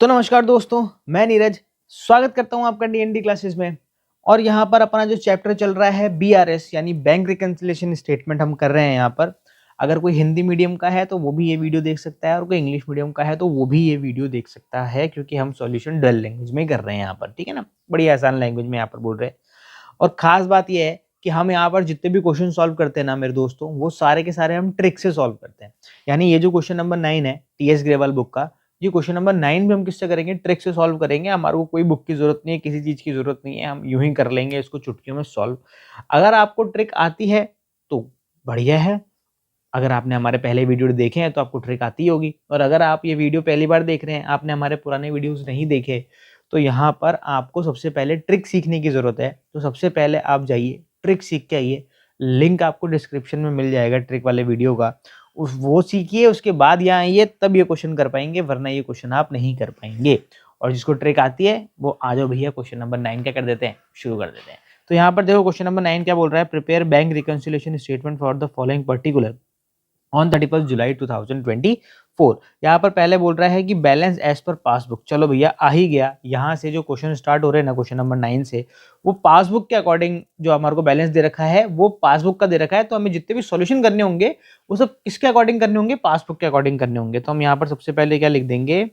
तो नमस्कार दोस्तों, मैं नीरज स्वागत करता हूं आपका डीएनडी क्लासेस में। और यहाँ पर अपना जो चैप्टर चल रहा है बीआरएस यानी बैंक रिकंसिलिएशन स्टेटमेंट हम कर रहे हैं। यहाँ पर अगर कोई हिंदी मीडियम का है तो वो भी ये वीडियो देख सकता है और कोई इंग्लिश मीडियम का है तो वो भी ये वीडियो देख सकता है, क्योंकि हम सॉल्यूशन डल लैंग्वेज में कर रहे हैं यहाँ पर। ठीक है ना, बड़ी आसान लैंग्वेज में यहाँ पर बोल रहे हैं। और खास बात यह है कि हम यहाँ पर जितने भी क्वेश्चन सॉल्व करते हैं ना मेरे दोस्तों, वो सारे के सारे हम ट्रिक से सॉल्व करते हैं। यानी ये जो क्वेश्चन नंबर 9 है टीएस ग्रेवाल बुक का, ये क्वेश्चन नंबर 9 भी हम किससे करेंगे? ट्रिक से सॉल्व करेंगे। हमारे को कोई बुक की जरूरत नहीं है, किसी चीज की जरूरत नहीं है, हम यूं ही कर लेंगे इसको चुटकियों में सॉल्व। अगर आपको ट्रिक आती है तो बढ़िया है। अगर आपने हमारे पहले वीडियो देखे हैं तो आपको ट्रिक आती होगी, और अगर आप ये वीडियो पहली बार देख रहे हैं, आपने हमारे पुराने वीडियोस नहीं देखे, तो यहाँ पर आपको सबसे पहले ट्रिक सीखने की जरूरत है। तो सबसे पहले आप जाइए ट्रिक सीख के आइए। लिंक आपको डिस्क्रिप्शन में मिल जाएगा ट्रिक वाले वीडियो का, उस वो सीखिए, उसके बाद यहाँ आइए, तब ये क्वेश्चन कर पाएंगे, वरना ये क्वेश्चन आप नहीं कर पाएंगे। और जिसको ट्रिक आती है वो आ जाओ भैया, क्वेश्चन नंबर 9 क्या कर देते हैं, शुरू कर देते हैं। तो यहाँ पर देखो क्वेश्चन नंबर 9 क्या बोल रहा है? Prepare bank reconciliation statement for the following particular on 31 July 2024। यहाँ पर पहले बोल रहा है कि बैलेंस एज पर पासबुक। चलो भैया आ ही गया। यहाँ से जो क्वेश्चन स्टार्ट हो रहे हैं ना, क्वेश्चन नंबर 9 से, वो पासबुक के अकॉर्डिंग जो हमारे को बैलेंस दे रखा है वो पासबुक का दे रखा है। तो हमें जितने भी सॉल्यूशन करने होंगे वो सब किसके अकॉर्डिंग करने होंगे? पासबुक के अकॉर्डिंग करने होंगे। तो हम यहाँ पर सबसे पहले क्या लिख देंगे?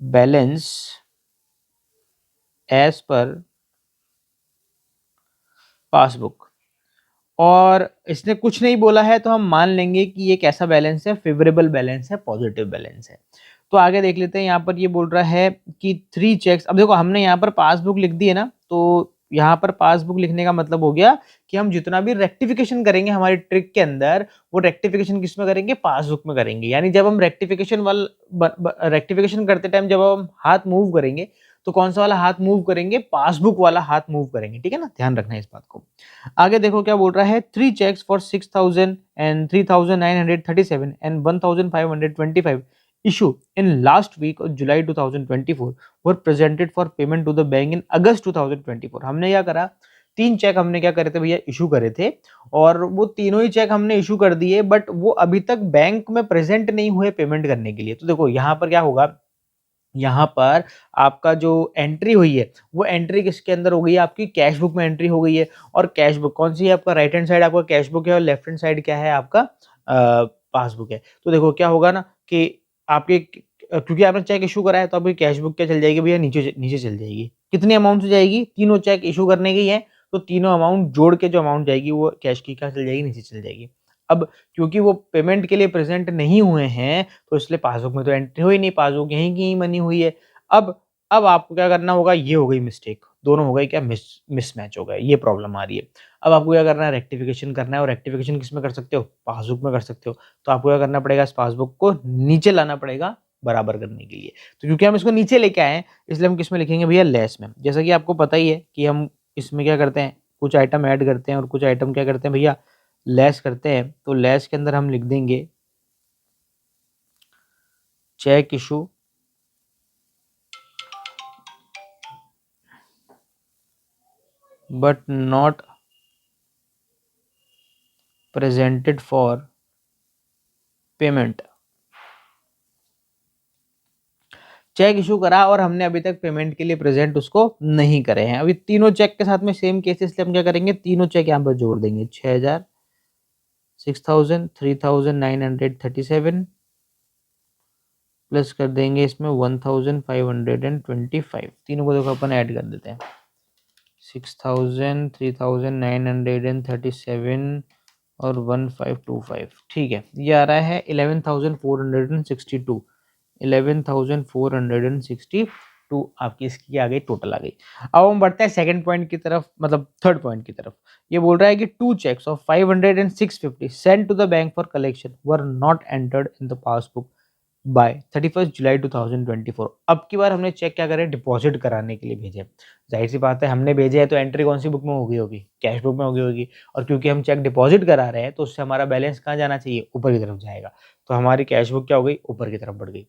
Balance as per passbook. और इसने कुछ नहीं बोला है तो हम मान लेंगे कि ये कैसा बैलेंस है? फेवरेबल बैलेंस है, पॉजिटिव बैलेंस है। तो आगे देख लेते हैं। यहाँ पर ये बोल रहा है कि 3 चेक्स। अब देखो हमने यहाँ पर पासबुक लिख दी है ना, तो यहाँ पर पासबुक लिखने का मतलब हो गया कि हम जितना भी रेक्टिफिकेशन करेंगे हमारी ट्रिक के अंदर, वो रेक्टिफिकेशन किस में करेंगे? पासबुक में करेंगे। यानी जब हम रेक्टिफिकेशन करते टाइम जब हम हाथ मूव करेंगे तो कौन सा वाला हाथ मूव करेंगे? पासबुक वाला हाथ मूव करेंगे। ठीक है ना, ध्यान रखना है इस बात को। आगे देखो क्या बोल रहा है? 3 cheques for 6,000 and 3,937 and 1,525 issue in last week of July 2024 were presented for payment to the bank in August 2024। हमने क्या करा? 3 चेक हमने क्या करे थे भैया? इशू करे थे, और वो तीनों ही चेक हमने इशू कर दिए, बट वो अभी तक बैंक में प्रेजेंट नहीं हुए पेमेंट करने के लिए। तो देखो यहाँ पर क्या होगा? यहाँ पर आपका जो एंट्री हुई है वो एंट्री किसके अंदर हो गई है? आपकी कैश बुक में एंट्री हो गई है। और कैश बुक कौन सी है? आपका राइट हैंड साइड आपका कैश बुक है और लेफ्ट हैंड साइड क्या है? आपका पासबुक है। तो देखो क्या होगा ना कि आपके क्योंकि आपने चेक इशू करा है तो आपकी कैश बुक क्या चल जाएगी भैया? नीचे नीचे चल जाएगी। कितनी अमाउंट से जाएगी? तीनों चेक इशू करने की है तो तीनों अमाउंट जोड़ के जो अमाउंट जाएगी वो कैश की क्या चल जाएगी? नीचे चल जाएगी। अब क्योंकि वो पेमेंट के लिए प्रेजेंट नहीं हुए हैं तो इसलिए पासबुक में तो एंट्री हुई नहीं, पासबुक यहीं की यहीं बनी हुई है। अब आपको क्या करना होगा? ये हो गई मिस्टेक, दोनों हो गए क्या? मिसमैच हो गए, ये प्रॉब्लम आ रही है। अब आपको क्या करना है? रेक्टिफिकेशन करना है। और रेक्टिफिकेशन किस में कर सकते हो? पासबुक में कर सकते हो। तो आपको क्या करना पड़ेगा? इस पासबुक को नीचे लाना पड़ेगा बराबर करने के लिए। तो क्योंकि हम इसको नीचे लेके आए हैं इसलिए हम किस में लिखेंगे भैया? लेस में। जैसा कि आपको पता ही है कि हम इसमें क्या करते हैं? कुछ आइटम ऐड करते हैं और कुछ आइटम क्या करते हैं भैया? लेस करते हैं। तो लेस के अंदर हम लिख देंगे cheque issue but not presented for payment. Cheque issue करा और हमने अभी तक पेमेंट के लिए प्रेजेंट उसको नहीं करे हैं। अभी तीनों चेक के साथ में सेम केस, इसलिए हम क्या करेंगे? तीनों चेक यहाँ पर जोड़ देंगे। 6,000, 6,000, 3,937 प्लस कर देंगे इसमें 1,525। तीनों को देखो अपन ऐड कर देते हैं। 6,000, 3,937 और 1,525। ठीक है, ये आ रहा है 11,462। 11,462 आपकी इसकी आ गई, टोटल आ गई। अब हम बढ़ते हैं सेकंड पॉइंट की तरफ, मतलब थर्ड पॉइंट की तरफ। ये बोल रहा है कि 2 cheques of 500 and 650 sent to the bank for collection were not entered in the passbook by 31 July 2024। अब की बार हमने चेक क्या करें? डिपॉजिट कराने के लिए भेजे। जाहिर सी बात है, हमने भेजे है तो एंट्री कौन सी बुक में हो गई होगी? कैश बुक में हो गई होगी। और क्योंकि हम चेक डिपॉजिट करा रहे हैं तो उससे हमारा बैलेंस कहाँ जाना चाहिए? ऊपर की तरफ जाएगा। तो हमारी कैश बुक क्या हो गई? ऊपर की तरफ बढ़ गई।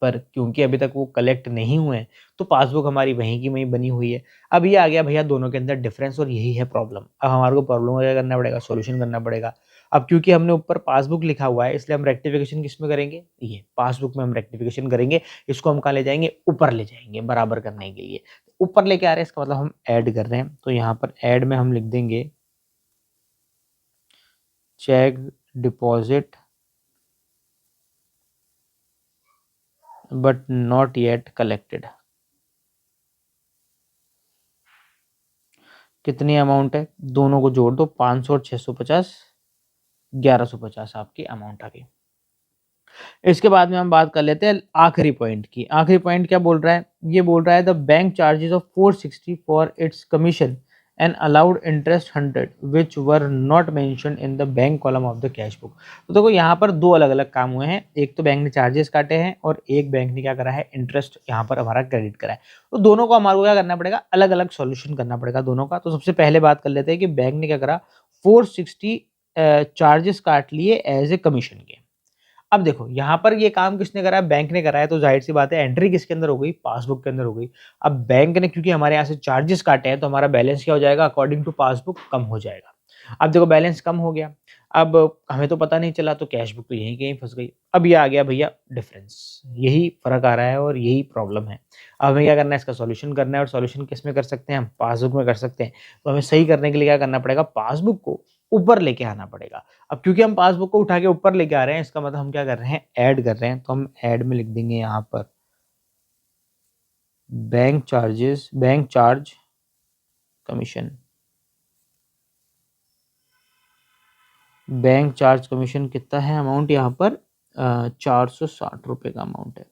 पर क्योंकि अभी तक वो कलेक्ट नहीं हुए हैं तो पासबुक हमारी वहीं की वहीं बनी हुई है। अब ये आ गया भैया दोनों के अंदर डिफरेंस, और यही है प्रॉब्लम। अब हमारे को प्रॉब्लम को क्या करना पड़ेगा? सॉल्यूशन करना पड़ेगा। अब क्योंकि हमने ऊपर पासबुक लिखा हुआ है इसलिए हम रेक्टिफिकेशन किस में करेंगे, ये पासबुक में हम रेक्टिफिकेशन करेंगे। इसको हम कहाँ ले जाएंगे, ऊपर ले जाएंगे बराबर करने के लिए। ऊपर लेके आ रहे हैं इसका मतलब हम ऐड कर रहे हैं, तो यहाँ पर ऐड में हम लिख देंगे cheque deposit but not yet collected. कितनी अमाउंट है, दोनों को जोड़ दो, 500 और 650, 1150 आपकी अमाउंट आ गई। इसके बाद में हम बात कर लेते हैं आखिरी पॉइंट की। आखिरी पॉइंट क्या बोल रहा है, ये बोल रहा है the bank charges of 460 for its commission and allowed interest 100 which were not mentioned in the bank column of the cash book. तो देखो यहाँ पर दो अलग अलग काम हुए हैं, एक तो बैंक ने चार्जेस काटे हैं और एक बैंक ने क्या करा है, इंटरेस्ट यहाँ पर हमारा क्रेडिट करा है। तो दोनों को हमारे को क्या करना पड़ेगा, अलग अलग सॉल्यूशन करना पड़ेगा दोनों का। तो सबसे पहले बात कर लेते हैं कि बैंक ने क्या करा, 460 चार्जेस काट लिए एज ए कमीशन के। अब देखो यहाँ पर ये काम किसने करा है, बैंक ने करा है, तो जाहिर सी बात है एंट्री किसके अंदर हो गई, पासबुक के अंदर हो गई। अब बैंक ने क्योंकि हमारे यहाँ से चार्जेस काटे हैं तो हमारा बैलेंस क्या हो जाएगा, अकॉर्डिंग टू पासबुक कम हो जाएगा। अब देखो बैलेंस कम हो गया, अब हमें तो पता नहीं चला तो कैश बुक तो यहीं कहीं फंस गई। अब ये आ गया भैया डिफरेंस, यही फर्क आ रहा है और यही प्रॉब्लम है। अब हमें क्या करना है, इसका सॉल्यूशन करना है, और सॉल्यूशन किस में कर सकते हैं, हम पासबुक में कर सकते हैं। तो हमें सही करने के लिए क्या करना पड़ेगा, पासबुक को ऊपर लेके आना पड़ेगा। अब क्योंकि हम पासबुक को उठा के ऊपर लेके आ रहे हैं, इसका मतलब हम क्या कर रहे हैं, ऐड कर रहे हैं। तो हम ऐड में लिख देंगे यहाँ पर bank charges, bank charge commission, bank charge commission कितना है अमाउंट यहाँ पर, 460 रुपये का अमाउंट है।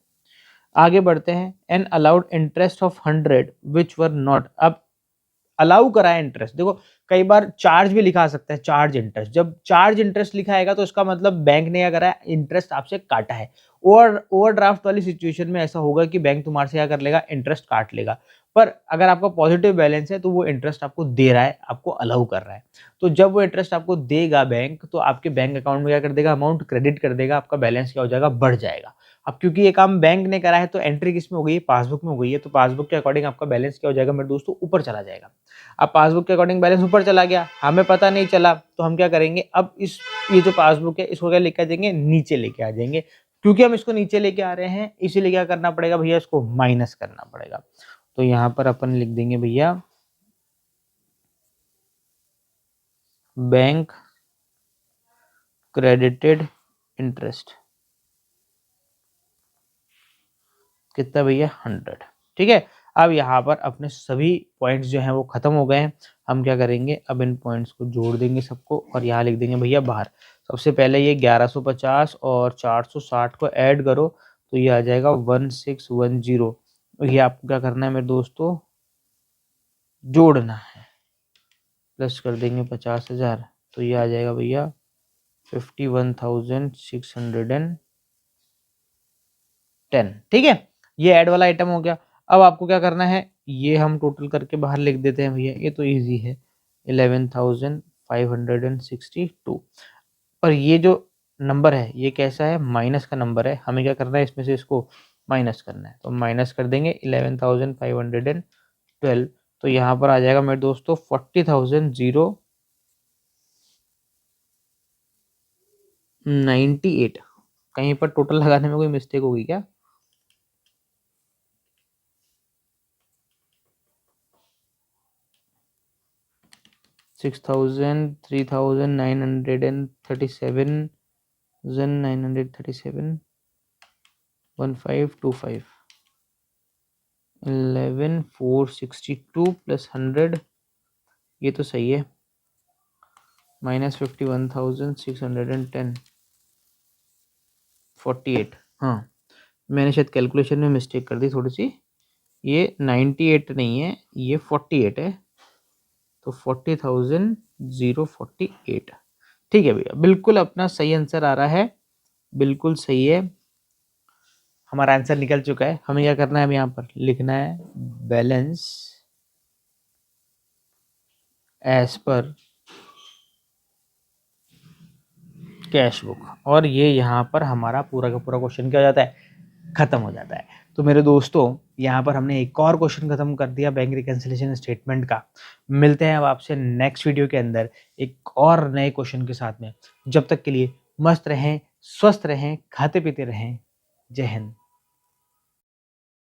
आगे बढ़ते हैं, an allowed interest of 100 which were not. अब अलाउ करा है इंटरेस्ट, देखो कई बार चार्ज भी लिखा सकता है, चार्ज इंटरेस्ट। जब चार्ज इंटरेस्ट लिखा आएगा तो इसका मतलब बैंक ने क्या करा है, इंटरेस्ट आपसे काटा है। ओवरड्राफ्ट वाली सिचुएशन में ऐसा होगा कि बैंक तुम्हारे से क्या कर लेगा, इंटरेस्ट काट लेगा। पर अगर आपका पॉजिटिव बैलेंस है तो वो इंटरेस्ट आपको दे रहा है, आपको अलाउ कर रहा है। तो जब वो इंटरेस्ट आपको देगा बैंक, तो आपके बैंक अकाउंट में क्या कर देगा, अमाउंट क्रेडिट कर देगा, आपका बैलेंस क्या हो जाएगा, बढ़ जाएगा। अब क्योंकि ये काम बैंक ने करा है तो एंट्री किस में हो गई है, पासबुक में हो गई है। तो पासबुक के अकॉर्डिंग आपका बैलेंस क्या हो जाएगा मेरे दोस्तों, ऊपर चला जाएगा। अब पासबुक के अकॉर्डिंग बैलेंस ऊपर चला गया, हमें पता नहीं चला, तो हम क्या करेंगे, अब ये जो पासबुक है इसको क्या लेके आ जाएंगे, नीचे लेके आ जाएंगे। क्योंकि हम इसको नीचे लेके आ रहे हैं इसीलिए क्या करना पड़ेगा भैया, इसको माइनस करना पड़ेगा। तो यहाँ पर अपन लिख देंगे भैया बैंक क्रेडिटेड इंटरेस्ट, कितना भैया, 100। ठीक है, अब यहाँ पर अपने सभी पॉइंट्स जो हैं वो खत्म हो गए हैं। हम क्या करेंगे, अब इन पॉइंट्स को जोड़ देंगे सबको और यहाँ लिख देंगे भैया बाहर। सबसे पहले ये 1150 और 460 को ऐड करो तो ये आ जाएगा 1610। ये आपको क्या करना है मेरे दोस्तों, जोड़ना है, प्लस कर देंगे 50,000 तो ये आ जाएगा भैया 51,610। ठीक है, ये ऐड वाला आइटम हो गया। अब आपको क्या करना है, ये हम टोटल करके बाहर लिख देते हैं भैया, ये तो इजी है, 11,562। और ये जो नंबर है ये कैसा है, माइनस का नंबर है, हमें क्या करना है, इसमें से इसको माइनस करना है। तो माइनस कर देंगे 11,512। तो यहाँ पर आ जाएगा मेरे दोस्तों 40,098। कहीं पर टोटल लगाने में कोई मिस्टेक होगी क्या, 6,000, 3,937, 937, 1525, 11,462 प्लस 100, ये तो सही है, माइनस 51,610, 48। हाँ मैंने शायद कैलकुलेशन में मिस्टेक कर दी थोड़ी सी, ये 98 नहीं है, ये 48 है, तो 40,048। ठीक है भैया, बिल्कुल अपना सही आंसर आ रहा है, बिल्कुल सही है, हमारा आंसर निकल चुका है। हमें क्या करना है, अब यहाँ पर लिखना है balance as per cash book, और ये यहाँ पर हमारा पूरा का पूरा क्वेश्चन क्या हो जाता है, खत्म हो जाता है। तो मेरे दोस्तों यहाँ पर हमने एक और क्वेश्चन खत्म कर दिया बैंक रिकन्सिलिएशन स्टेटमेंट का। मिलते हैं अब आपसे नेक्स्ट वीडियो के अंदर एक और नए क्वेश्चन के साथ में। जब तक के लिए मस्त रहें, स्वस्थ रहें, खाते पीते रहें। जय हिंद।